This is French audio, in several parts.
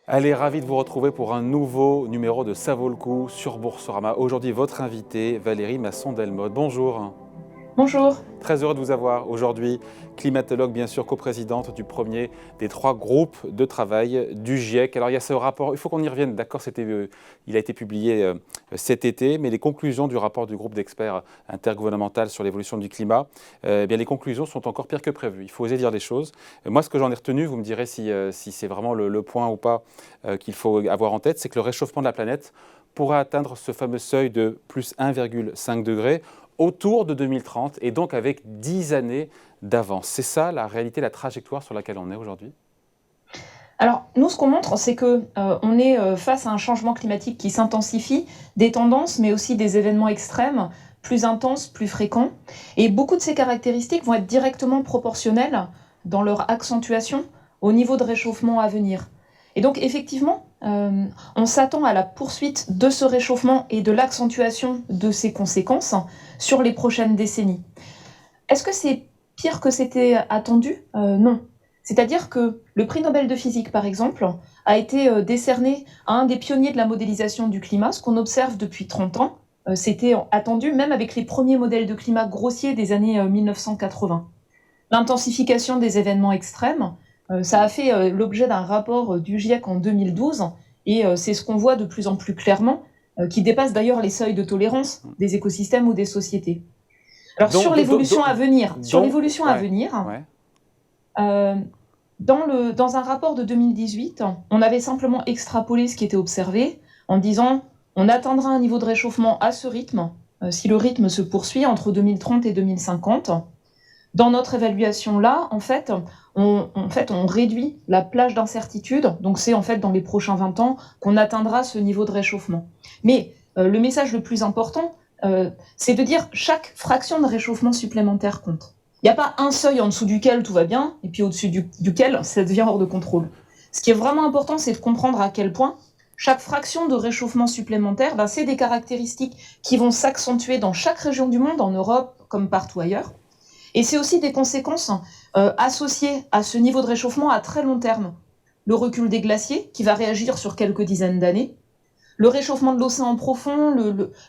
Allez, ravi de vous retrouver pour un nouveau numéro de Ça vaut le coup sur Boursorama. Aujourd'hui, votre invitée, Valérie Masson-Delmotte. Bonjour. Bonjour. Très heureux de vous avoir aujourd'hui. Climatologue, bien sûr, coprésidente du premier des 3 groupes de travail du GIEC. Alors, il y a ce rapport, il faut qu'on y revienne, d'accord, il a été publié cet été, mais les conclusions du rapport du groupe d'experts intergouvernemental sur l'évolution du climat, bien, les conclusions sont encore pires que prévu. Il faut oser dire les choses. Moi, ce que j'en ai retenu, vous me direz si c'est vraiment le point ou pas qu'il faut avoir en tête, c'est que le réchauffement de la planète pourra atteindre ce fameux seuil de plus 1,5 degré autour de 2030 et donc avec 10 années d'avance. C'est ça la réalité, la trajectoire sur laquelle on est aujourd'hui? Alors, nous, ce qu'on montre, c'est que on est face à un changement climatique qui s'intensifie, des tendances, mais aussi des événements extrêmes, plus intenses, plus fréquents. Et beaucoup de ces caractéristiques vont être directement proportionnelles dans leur accentuation au niveau de réchauffement à venir. Et donc, effectivement, on s'attend à la poursuite de ce réchauffement et de l'accentuation de ses conséquences sur les prochaines décennies. Est-ce que c'est pire que c'était attendu? Non. C'est-à-dire que le prix Nobel de physique, par exemple, a été décerné à un des pionniers de la modélisation du climat, ce qu'on observe depuis 30 ans. C'était attendu, même avec les premiers modèles de climat grossiers des années 1980. L'intensification des événements extrêmes, ça a fait l'objet d'un rapport du GIEC en 2012, et c'est ce qu'on voit de plus en plus clairement, qui dépasse d'ailleurs les seuils de tolérance des écosystèmes ou des sociétés. Alors Donc, sur l'évolution à venir, ouais. dans un rapport de 2018, on avait simplement extrapolé ce qui était observé en disant on atteindra un niveau de réchauffement à ce rythme si le rythme se poursuit entre 2030 et 2050. Dans notre évaluation là, en fait, on réduit la plage d'incertitude. Donc c'est en fait dans les prochains 20 ans qu'on atteindra ce niveau de réchauffement. Mais le message le plus important, c'est de dire chaque fraction de réchauffement supplémentaire compte. Il n'y a pas un seuil en dessous duquel tout va bien, et puis au-dessus duquel ça devient hors de contrôle. Ce qui est vraiment important, c'est de comprendre à quel point chaque fraction de réchauffement supplémentaire, c'est des caractéristiques qui vont s'accentuer dans chaque région du monde, en Europe comme partout ailleurs. Et c'est aussi des conséquences associées à ce niveau de réchauffement à très long terme. Le recul des glaciers, qui va réagir sur quelques dizaines d'années, le réchauffement de l'océan profond,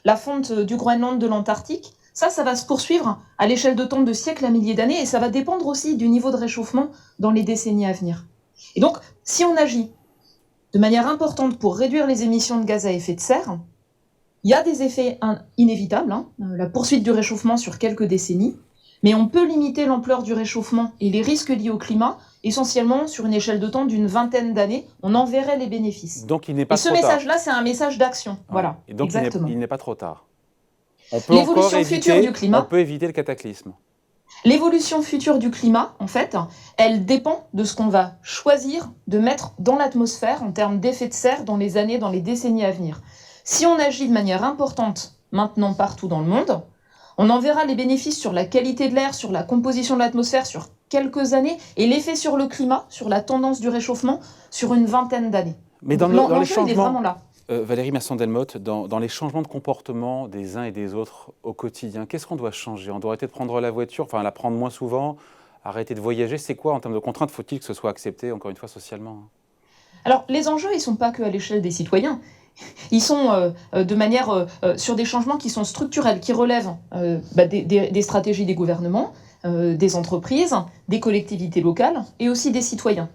la fonte du Groenland, de l'Antarctique, ça va se poursuivre à l'échelle de temps de siècles à milliers d'années, et ça va dépendre aussi du niveau de réchauffement dans les décennies à venir. Et donc, si on agit de manière importante pour réduire les émissions de gaz à effet de serre, il y a des effets inévitables, la poursuite du réchauffement sur quelques décennies, mais on peut limiter l'ampleur du réchauffement et les risques liés au climat essentiellement sur une échelle de temps d'une vingtaine d'années. On en verrait les bénéfices. Donc il n'est pas Et ce trop tard. message-là, c'est un message d'action. Ouais. Voilà, Et donc exactement. il n'est pas trop tard. On peut L'évolution encore future du climat. on peut éviter le cataclysme. L'évolution future du climat, en fait, elle dépend de ce qu'on va choisir de mettre dans l'atmosphère en termes d'effet de serre dans les années, dans les décennies à venir. Si on agit de manière importante maintenant partout dans le monde, on en verra les bénéfices sur la qualité de l'air, sur la composition de l'atmosphère, sur quelques années, et l'effet sur le climat, sur la tendance du réchauffement, sur une vingtaine d'années. Mais dans les L'enjeu, il est changements, vraiment là. Valérie Masson-Delmotte, dans les changements de comportement des uns et des autres au quotidien, qu'est-ce qu'on doit changer? On doit arrêter de prendre la voiture, enfin la prendre moins souvent, arrêter de voyager. C'est quoi en termes de contraintes? Faut-il que ce soit accepté, encore une fois, socialement? Alors, les enjeux, ils ne sont pas que à l'échelle des citoyens. Ils sont sur des changements qui sont structurels, qui relèvent des stratégies des gouvernements, des entreprises, des collectivités locales et aussi des citoyens.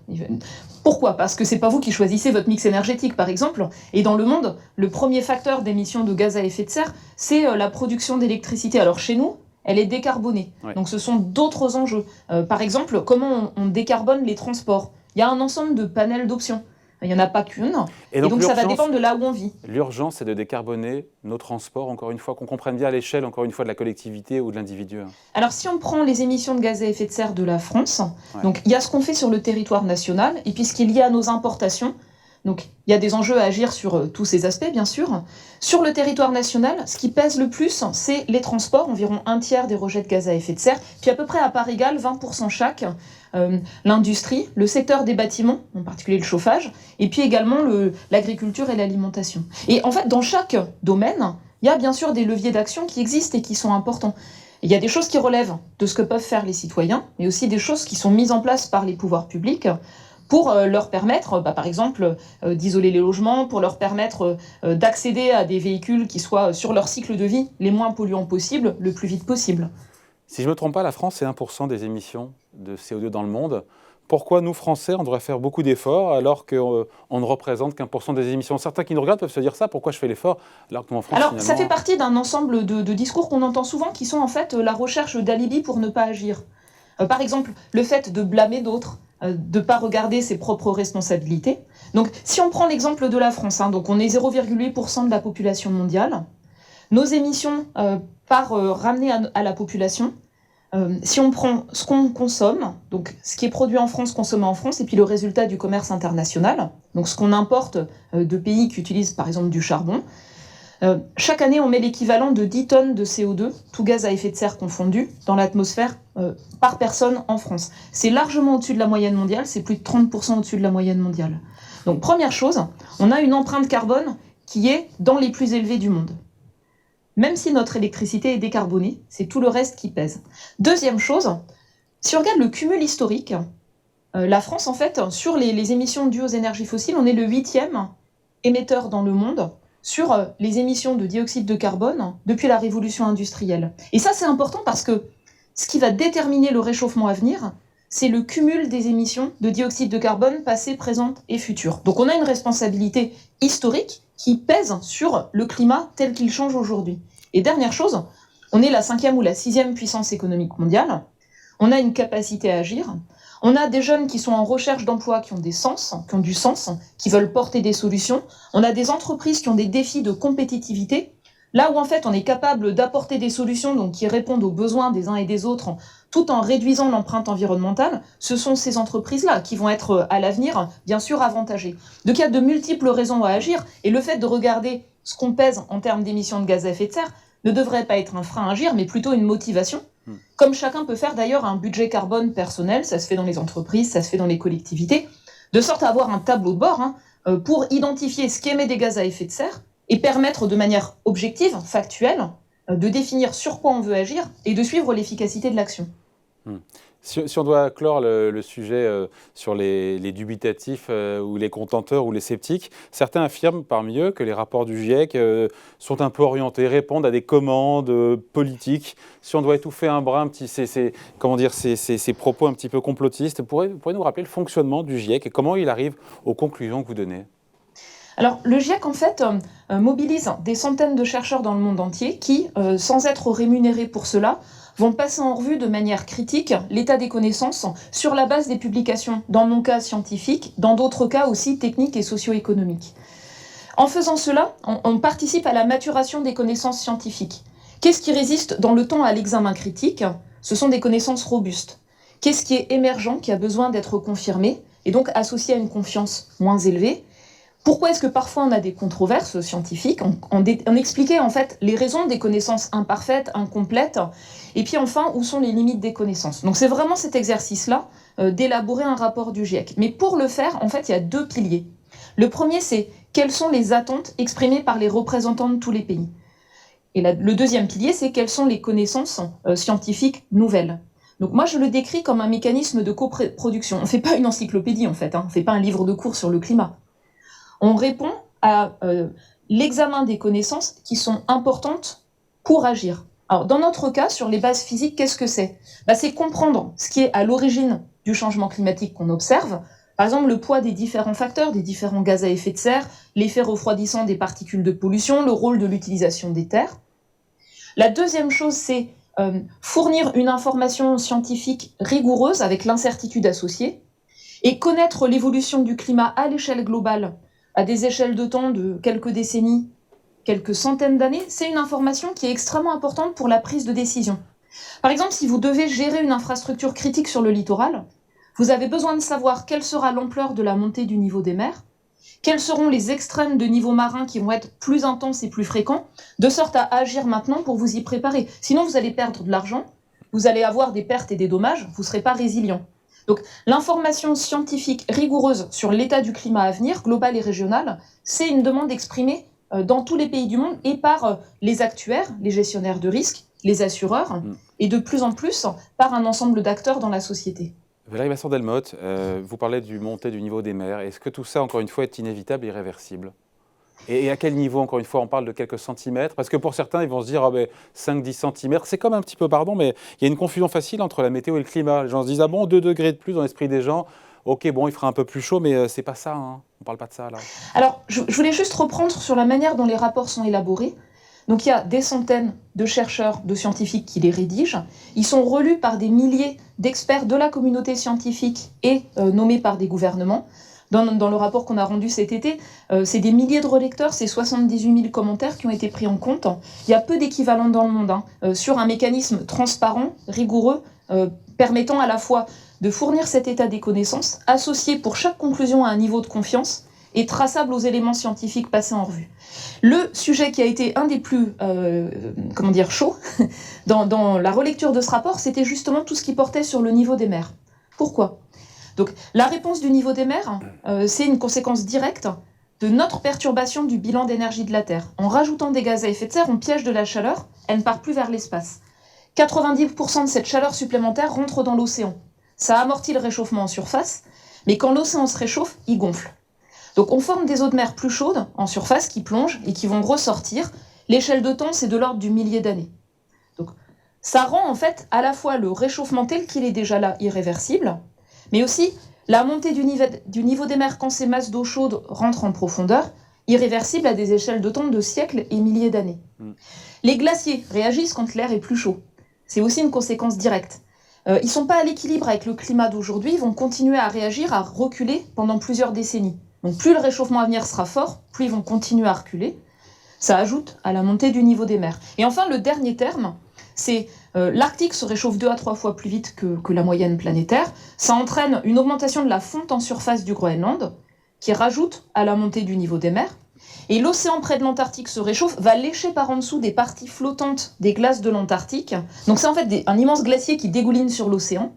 Pourquoi? Parce que c'est pas vous qui choisissez votre mix énergétique, par exemple. Et dans le monde, le premier facteur d'émission de gaz à effet de serre, c'est la production d'électricité. Alors chez nous, elle est décarbonée. Ouais. Donc ce sont d'autres enjeux. Par exemple, comment on décarbone les transports? Il y a un ensemble de panels d'options. Il n'y en a pas qu'une. Et donc ça va dépendre de là où on vit. L'urgence, c'est de décarboner nos transports, encore une fois, qu'on comprenne bien à l'échelle, encore une fois, de la collectivité ou de l'individu. Alors si on prend les émissions de gaz à effet de serre de la France, Ouais. donc il y a ce qu'on fait sur le territoire national, et puis ce qui est lié à nos importations. Donc il y a des enjeux à agir sur tous ces aspects, bien sûr. Sur le territoire national, ce qui pèse le plus, c'est les transports, environ un tiers des rejets de gaz à effet de serre, puis à peu près à part égale, 20% chaque, l'industrie, le secteur des bâtiments, en particulier le chauffage, et puis également l'agriculture et l'alimentation. Et en fait, dans chaque domaine, il y a bien sûr des leviers d'action qui existent et qui sont importants. Il y a des choses qui relèvent de ce que peuvent faire les citoyens, mais aussi des choses qui sont mises en place par les pouvoirs publics pour leur permettre, par exemple, d'isoler les logements, pour leur permettre d'accéder à des véhicules qui soient sur leur cycle de vie les moins polluants possible, le plus vite possible. Si je ne me trompe pas, la France, c'est 1% des émissions de CO2 dans le monde. Pourquoi nous, Français, on devrait faire beaucoup d'efforts alors qu'on ne représente qu'1% des émissions? Certains qui nous regardent peuvent se dire ça, pourquoi je fais l'effort alors que nous, en France, Alors, finalement... ça fait partie d'un ensemble de discours qu'on entend souvent qui sont en fait la recherche d'alibi pour ne pas agir. Par exemple, le fait de blâmer d'autres, de ne pas regarder ses propres responsabilités. Donc, si on prend l'exemple de la France, donc on est 0,8% de la population mondiale, nos émissions ramenées à la population, si on prend ce qu'on consomme, donc ce qui est produit en France, consommé en France, et puis le résultat du commerce international, donc ce qu'on importe de pays qui utilisent par exemple du charbon, chaque année on met l'équivalent de 10 tonnes de CO2, tout gaz à effet de serre confondu, dans l'atmosphère par personne en France. C'est largement au-dessus de la moyenne mondiale, c'est plus de 30% au-dessus de la moyenne mondiale. Donc première chose, on a une empreinte carbone qui est dans les plus élevées du monde. Même si notre électricité est décarbonée, c'est tout le reste qui pèse. Deuxième chose, si on regarde le cumul historique, la France, en fait, sur les émissions dues aux énergies fossiles, on est le 8e émetteur dans le monde sur les émissions de dioxyde de carbone depuis la révolution industrielle. Et ça, c'est important parce que ce qui va déterminer le réchauffement à venir, c'est le cumul des émissions de dioxyde de carbone passées, présentes et futures. Donc on a une responsabilité historique qui pèse sur le climat tel qu'il change aujourd'hui. Et dernière chose, on est la 5e ou la 6e puissance économique mondiale, on a une capacité à agir, on a des jeunes qui sont en recherche d'emploi, qui ont du sens, qui veulent porter des solutions, on a des entreprises qui ont des défis de compétitivité, là où en fait on est capable d'apporter des solutions donc, qui répondent aux besoins des uns et des autres, tout en réduisant l'empreinte environnementale, ce sont ces entreprises-là qui vont être à l'avenir bien sûr avantagées. Donc il y a de multiples raisons à agir, et le fait de regarder ce qu'on pèse en termes d'émissions de gaz à effet de serre ne devrait pas être un frein à agir, mais plutôt une motivation. Comme chacun peut faire d'ailleurs un budget carbone personnel, ça se fait dans les entreprises, ça se fait dans les collectivités, de sorte à avoir un tableau de bord pour identifier ce qui émet des gaz à effet de serre et permettre de manière objective, factuelle, de définir sur quoi on veut agir et de suivre l'efficacité de l'action. Si on doit clore le sujet sur les dubitatifs ou les contenteurs ou les sceptiques, certains affirment parmi eux que les rapports du GIEC sont un peu orientés, répondent à des commandes politiques. Si on doit étouffer un brin, ces propos un petit peu complotistes, pourriez-vous nous rappeler le fonctionnement du GIEC et comment il arrive aux conclusions que vous donnez ? Alors, le GIEC, en fait, mobilise des centaines de chercheurs dans le monde entier qui, sans être rémunérés pour cela, vont passer en revue de manière critique l'état des connaissances sur la base des publications, dans mon cas scientifique, dans d'autres cas aussi techniques et socio-économiques. En faisant cela, on participe à la maturation des connaissances scientifiques. Qu'est-ce qui résiste dans le temps à l'examen critique ? Ce sont des connaissances robustes. Qu'est-ce qui est émergent, qui a besoin d'être confirmé, et donc associé à une confiance moins élevée ? Pourquoi est-ce que parfois on a des controverses scientifiques ? On expliquait en fait les raisons des connaissances imparfaites, incomplètes, et puis enfin où sont les limites des connaissances. Donc c'est vraiment cet exercice-là d'élaborer un rapport du GIEC. Mais pour le faire, en fait, il y a deux piliers. Le premier, c'est quelles sont les attentes exprimées par les représentants de tous les pays. Et le deuxième pilier, c'est quelles sont les connaissances scientifiques nouvelles. Donc moi, je le décris comme un mécanisme de coproduction. On ne fait pas une encyclopédie, en fait, on ne fait pas un livre de cours sur le climat. On répond à l'examen des connaissances qui sont importantes pour agir. Alors, dans notre cas, sur les bases physiques, qu'est-ce que c'est ? C'est comprendre ce qui est à l'origine du changement climatique qu'on observe. Par exemple, le poids des différents facteurs, des différents gaz à effet de serre, l'effet refroidissant des particules de pollution, le rôle de l'utilisation des terres. La deuxième chose, c'est fournir une information scientifique rigoureuse avec l'incertitude associée et connaître l'évolution du climat à l'échelle globale, à des échelles de temps de quelques décennies, quelques centaines d'années, c'est une information qui est extrêmement importante pour la prise de décision. Par exemple, si vous devez gérer une infrastructure critique sur le littoral, vous avez besoin de savoir quelle sera l'ampleur de la montée du niveau des mers, quels seront les extrêmes de niveau marin qui vont être plus intenses et plus fréquents, de sorte à agir maintenant pour vous y préparer. Sinon, vous allez perdre de l'argent, vous allez avoir des pertes et des dommages, vous ne serez pas résilient. Donc l'information scientifique rigoureuse sur l'état du climat à venir, global et régional, c'est une demande exprimée dans tous les pays du monde et par les actuaires, les gestionnaires de risques, les assureurs, et de plus en plus par un ensemble d'acteurs dans la société. Valérie Masson-Delmotte, vous parlez du montée du niveau des mers. Est-ce que tout ça, encore une fois, est inévitable et irréversible ? Et à quel niveau, encore une fois, on parle de quelques centimètres? Parce que pour certains, ils vont se dire, 5-10 centimètres, c'est comme un petit peu, pardon, mais il y a une confusion facile entre la météo et le climat. Les gens se disent, 2 degrés de plus dans l'esprit des gens. Ok, bon, il fera un peu plus chaud, mais c'est pas ça, hein. On parle pas de ça, là. Alors, je voulais juste reprendre sur la manière dont les rapports sont élaborés. Donc, il y a des centaines de chercheurs, de scientifiques qui les rédigent. Ils sont relus par des milliers d'experts de la communauté scientifique et nommés par des gouvernements. Dans le rapport qu'on a rendu cet été, c'est des milliers de relecteurs, c'est 78 000 commentaires qui ont été pris en compte. Il y a peu d'équivalents dans le monde sur un mécanisme transparent, rigoureux, permettant à la fois de fournir cet état des connaissances, associé pour chaque conclusion à un niveau de confiance et traçable aux éléments scientifiques passés en revue. Le sujet qui a été un des plus chauds dans la relecture de ce rapport, c'était justement tout ce qui portait sur le niveau des mers. Pourquoi ? Donc, la réponse du niveau des mers, c'est une conséquence directe de notre perturbation du bilan d'énergie de la Terre. En rajoutant des gaz à effet de serre, on piège de la chaleur, elle ne part plus vers l'espace. 90% de cette chaleur supplémentaire rentre dans l'océan. Ça amortit le réchauffement en surface, mais quand l'océan se réchauffe, il gonfle. Donc on forme des eaux de mer plus chaudes en surface qui plongent et qui vont ressortir. L'échelle de temps, c'est de l'ordre du millier d'années. Donc ça rend en fait à la fois le réchauffement tel qu'il est déjà là irréversible, mais aussi la montée du niveau des mers quand ces masses d'eau chaude rentrent en profondeur, irréversible à des échelles de temps de siècles et milliers d'années. Les glaciers réagissent quand l'air est plus chaud. C'est aussi une conséquence directe. Ils ne sont pas à l'équilibre avec le climat d'aujourd'hui, ils vont continuer à réagir, à reculer pendant plusieurs décennies. Donc plus le réchauffement à venir sera fort, plus ils vont continuer à reculer. Ça ajoute à la montée du niveau des mers. Et enfin, le dernier terme, c'est l'Arctique se réchauffe 2 à 3 fois plus vite que la moyenne planétaire. Ça entraîne une augmentation de la fonte en surface du Groenland, qui rajoute à la montée du niveau des mers. Et l'océan près de l'Antarctique se réchauffe, va lécher par en dessous des parties flottantes des glaces de l'Antarctique. Donc c'est en fait un immense glacier qui dégouline sur l'océan.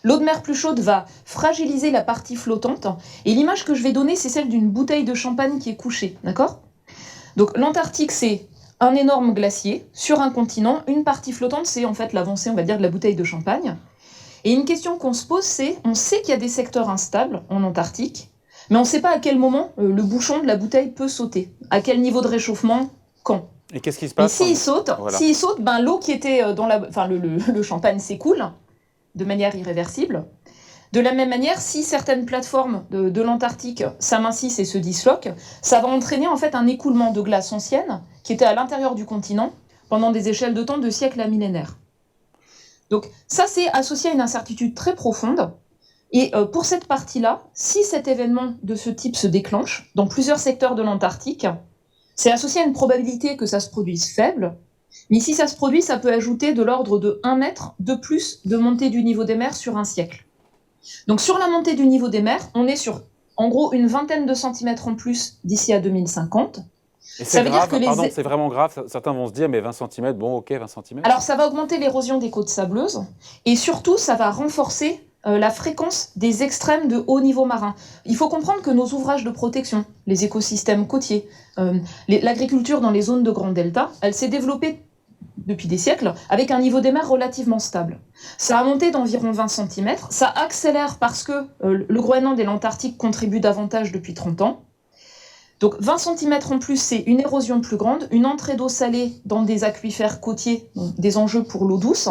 L'eau de mer plus chaude va fragiliser la partie flottante. Et l'image que je vais donner, c'est celle d'une bouteille de champagne qui est couchée. D'accord ? Donc l'Antarctique, c'est un énorme glacier sur un continent. Une partie flottante, c'est en fait l'avancée, on va dire, de la bouteille de champagne. Et une question qu'on se pose, c'est, on sait qu'il y a des secteurs instables en Antarctique, mais on ne sait pas à quel moment le bouchon de la bouteille peut sauter. À quel niveau de réchauffement, quand. Et qu'est-ce qui se passe ? Et s'il saute, l'eau qui était dans le champagne s'écoule de manière irréversible. De la même manière, si certaines plateformes de l'Antarctique s'amincissent et se disloquent, ça va entraîner en fait un écoulement de glace ancienne qui était à l'intérieur du continent pendant des échelles de temps de siècles à millénaires. Donc ça, c'est associé à une incertitude très profonde. Et pour cette partie-là, si cet événement de ce type se déclenche dans plusieurs secteurs de l'Antarctique, c'est associé à une probabilité que ça se produise faible. Mais si ça se produit, ça peut ajouter de l'ordre de 1 mètre de plus de montée du niveau des mers sur un siècle. Donc sur la montée du niveau des mers, on est sur en gros une vingtaine de centimètres en plus d'ici à 2050. Et c'est grave, c'est vraiment grave. Certains vont se dire, mais 20 cm, bon ok, 20 cm. Alors ça va augmenter l'érosion des côtes sableuses et surtout ça va renforcer la fréquence des extrêmes de haut niveau marin. Il faut comprendre que nos ouvrages de protection, les écosystèmes côtiers, l'agriculture dans les zones de grand delta, elle s'est développée depuis des siècles avec un niveau des mers relativement stable. Ça a monté d'environ 20 cm, ça accélère parce que le Groenland et l'Antarctique contribuent davantage depuis 30 ans. Donc 20 cm en plus, c'est une érosion plus grande, une entrée d'eau salée dans des aquifères côtiers, donc des enjeux pour l'eau douce.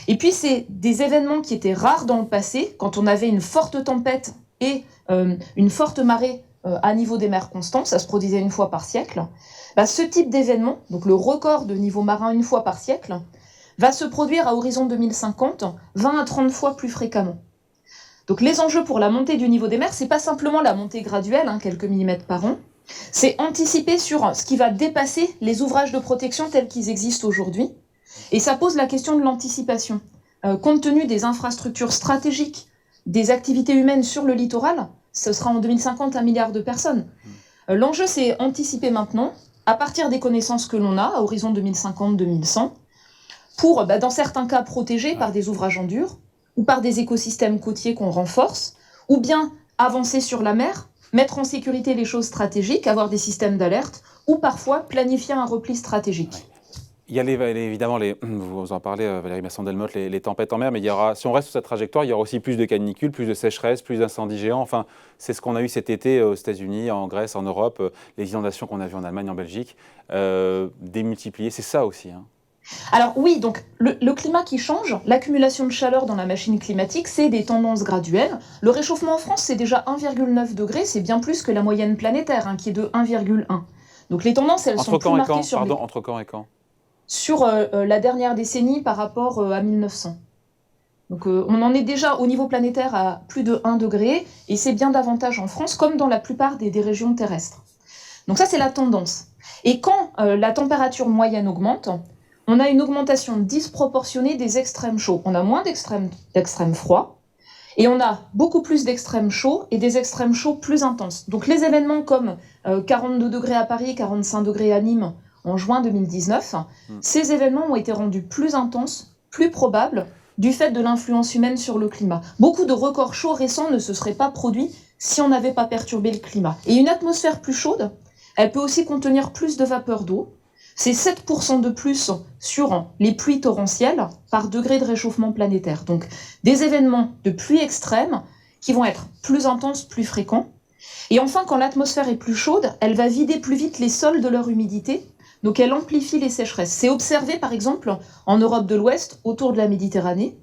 Et puis c'est des événements qui étaient rares dans le passé, quand on avait une forte tempête et une forte marée à niveau des mers constant, ça se produisait une fois par siècle. Ce type d'événement, donc le record de niveau marin une fois par siècle, va se produire à horizon 2050 20 à 30 fois plus fréquemment. Donc les enjeux pour la montée du niveau des mers, c'est pas simplement la montée graduelle, quelques millimètres par an, c'est anticiper sur ce qui va dépasser les ouvrages de protection tels qu'ils existent aujourd'hui. Et ça pose la question de l'anticipation. Compte tenu des infrastructures stratégiques, des activités humaines sur le littoral, ce sera en 2050 1 milliard de personnes. L'enjeu, c'est anticiper maintenant, à partir des connaissances que l'on a, à horizon 2050-2100, pour, dans certains cas, protéger par des ouvrages en dur, ou par des écosystèmes côtiers qu'on renforce, ou bien avancer sur la mer, mettre en sécurité les choses stratégiques, avoir des systèmes d'alerte, ou parfois planifier un repli stratégique. Il y a évidemment, vous en parlez, Valérie Masson-Delmotte, les tempêtes en mer, mais il y aura, si on reste sur cette trajectoire, il y aura aussi plus de canicules, plus de sécheresse, plus d'incendies géants. Enfin, c'est ce qu'on a eu cet été aux États-Unis, en Grèce, en Europe, les inondations qu'on a vues en Allemagne, en Belgique, démultipliées. C'est ça aussi, hein. Alors oui, donc le climat qui change, l'accumulation de chaleur dans la machine climatique, c'est des tendances graduelles. Le réchauffement en France, c'est déjà 1,9 degré, c'est bien plus que la moyenne planétaire, hein, qui est de 1,1. Donc les tendances, elles sont plus marquées entre quand et quand sur la dernière décennie par rapport à 1900. Donc on en est déjà au niveau planétaire à plus de 1 degré, et c'est bien davantage en France, comme dans la plupart des régions terrestres. Donc ça, c'est la tendance. Et quand la température moyenne augmente, on a une augmentation disproportionnée des extrêmes chauds. On a moins d'extrêmes froids, et on a beaucoup plus d'extrêmes chauds et des extrêmes chauds plus intenses. Donc les événements comme 42 degrés à Paris, 45 degrés à Nîmes en juin 2019, ces événements ont été rendus plus intenses, plus probables, du fait de l'influence humaine sur le climat. Beaucoup de records chauds récents ne se seraient pas produits si on n'avait pas perturbé le climat. Et une atmosphère plus chaude, elle peut aussi contenir plus de vapeur d'eau. C'est 7% de plus sur les pluies torrentielles par degré de réchauffement planétaire. Donc des événements de pluie extrême qui vont être plus intenses, plus fréquents. Et enfin, quand l'atmosphère est plus chaude, elle va vider plus vite les sols de leur humidité, donc elle amplifie les sécheresses. C'est observé par exemple en Europe de l'Ouest, autour de la Méditerranée,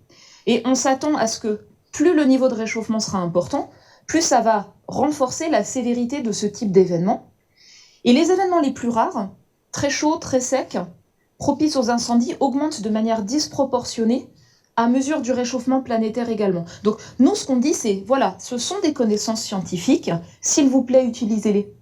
et on s'attend à ce que plus le niveau de réchauffement sera important, plus ça va renforcer la sévérité de ce type d'événements. Et les événements les plus rares, très chauds, très secs, propices aux incendies, augmentent de manière disproportionnée à mesure du réchauffement planétaire également. Donc nous, ce qu'on dit, c'est, voilà, ce sont des connaissances scientifiques, s'il vous plaît, utilisez-les.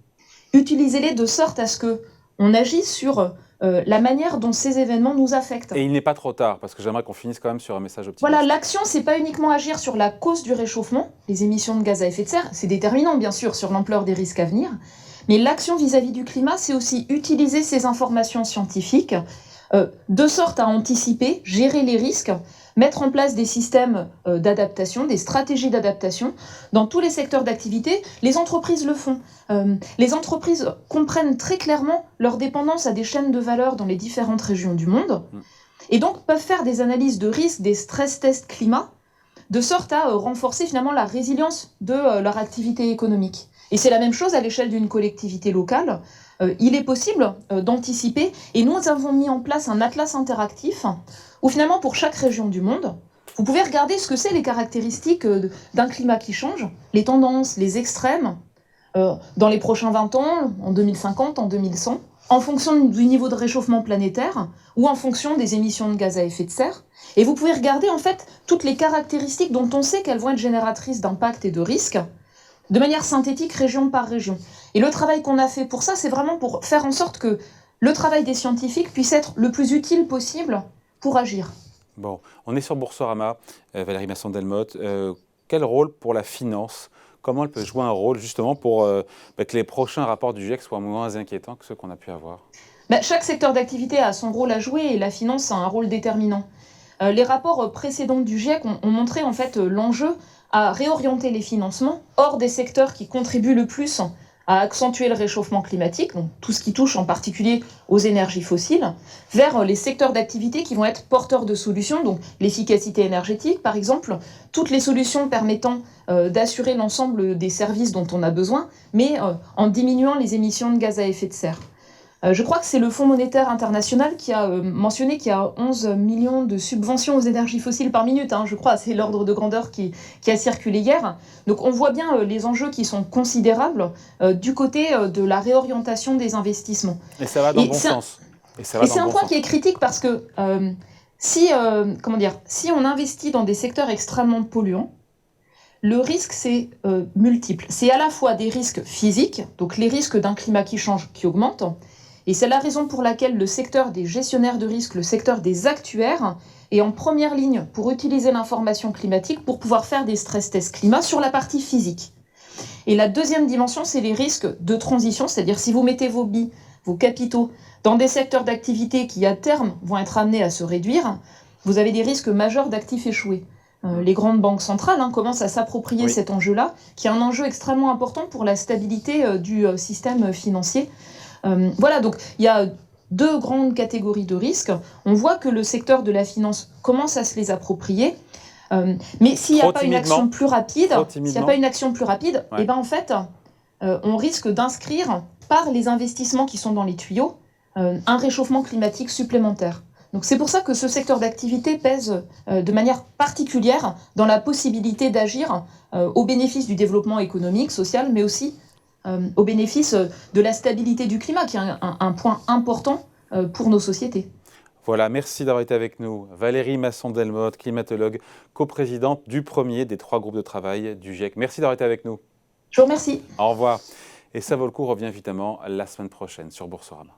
Utilisez-les de sorte à ce qu'on agisse sur la manière dont ces événements nous affectent. Et il n'est pas trop tard, parce que j'aimerais qu'on finisse quand même sur un message optimiste. Voilà, l'action, c'est pas uniquement agir sur la cause du réchauffement, les émissions de gaz à effet de serre, c'est déterminant bien sûr sur l'ampleur des risques à venir, mais l'action vis-à-vis du climat, c'est aussi utiliser ces informations scientifiques de sorte à anticiper, gérer les risques, mettre en place des systèmes d'adaptation, des stratégies d'adaptation dans tous les secteurs d'activité. Les entreprises le font. Les entreprises comprennent très clairement leur dépendance à des chaînes de valeur dans les différentes régions du monde et donc peuvent faire des analyses de risques, des stress tests climat, de sorte à renforcer finalement la résilience de leur activité économique. Et c'est la même chose à l'échelle d'une collectivité locale. Il est possible d'anticiper, et nous avons mis en place un atlas interactif où finalement pour chaque région du monde, vous pouvez regarder ce que c'est les caractéristiques d'un climat qui change, les tendances, les extrêmes, dans les prochains 20 ans, en 2050, en 2100, en fonction du niveau de réchauffement planétaire ou en fonction des émissions de gaz à effet de serre. Et vous pouvez regarder en fait toutes les caractéristiques dont on sait qu'elles vont être génératrices d'impact et de risques, de manière synthétique, région par région. Et le travail qu'on a fait pour ça, c'est vraiment pour faire en sorte que le travail des scientifiques puisse être le plus utile possible pour agir. Bon, on est sur Boursorama, Valérie Masson-Delmotte. Quel rôle pour la finance ? Comment elle peut jouer un rôle justement pour que les prochains rapports du GIEC soient moins inquiétants que ceux qu'on a pu avoir ? Chaque secteur d'activité a son rôle à jouer et la finance a un rôle déterminant. Les rapports précédents du GIEC ont montré en fait l'enjeu à réorienter les financements hors des secteurs qui contribuent le plus à accentuer le réchauffement climatique, donc tout ce qui touche en particulier aux énergies fossiles, vers les secteurs d'activité qui vont être porteurs de solutions, donc l'efficacité énergétique par exemple, toutes les solutions permettant d'assurer l'ensemble des services dont on a besoin, mais en diminuant les émissions de gaz à effet de serre. Je crois que c'est le Fonds monétaire international qui a mentionné qu'il y a 11 millions de subventions aux énergies fossiles par minute. Je crois, c'est l'ordre de grandeur qui a circulé hier. Donc on voit bien les enjeux qui sont considérables du côté de la réorientation des investissements. Et ça va dans le bon sens. Et c'est un point qui est critique parce que si on investit dans des secteurs extrêmement polluants, le risque, c'est multiple. C'est à la fois des risques physiques, donc les risques d'un climat qui change, qui augmentent, et c'est la raison pour laquelle le secteur des gestionnaires de risque, le secteur des actuaires, est en première ligne pour utiliser l'information climatique pour pouvoir faire des stress tests climat sur la partie physique. Et la deuxième dimension, c'est les risques de transition, c'est-à-dire si vous mettez vos billes, vos capitaux, dans des secteurs d'activité qui, à terme, vont être amenés à se réduire, vous avez des risques majeurs d'actifs échoués. Les grandes banques centrales commencent à s'approprier cet enjeu-là, qui est un enjeu extrêmement important pour la stabilité du système financier. Voilà, donc il y a deux grandes catégories de risques. On voit que le secteur de la finance commence à se les approprier. Mais s'il n'y a pas une action plus rapide, Ouais. eh ben en fait, on risque d'inscrire par les investissements qui sont dans les tuyaux un réchauffement climatique supplémentaire. Donc c'est pour ça que ce secteur d'activité pèse de manière particulière dans la possibilité d'agir au bénéfice du développement économique, social, mais aussi au bénéfice de la stabilité du climat, qui est un point important pour nos sociétés. Voilà, merci d'avoir été avec nous. Valérie Masson-Delmotte, climatologue, coprésidente du premier des 3 groupes de travail du GIEC. Merci d'avoir été avec nous. Je vous remercie. Au revoir. Et Ça vaut le coup revient évidemment la semaine prochaine sur Boursorama.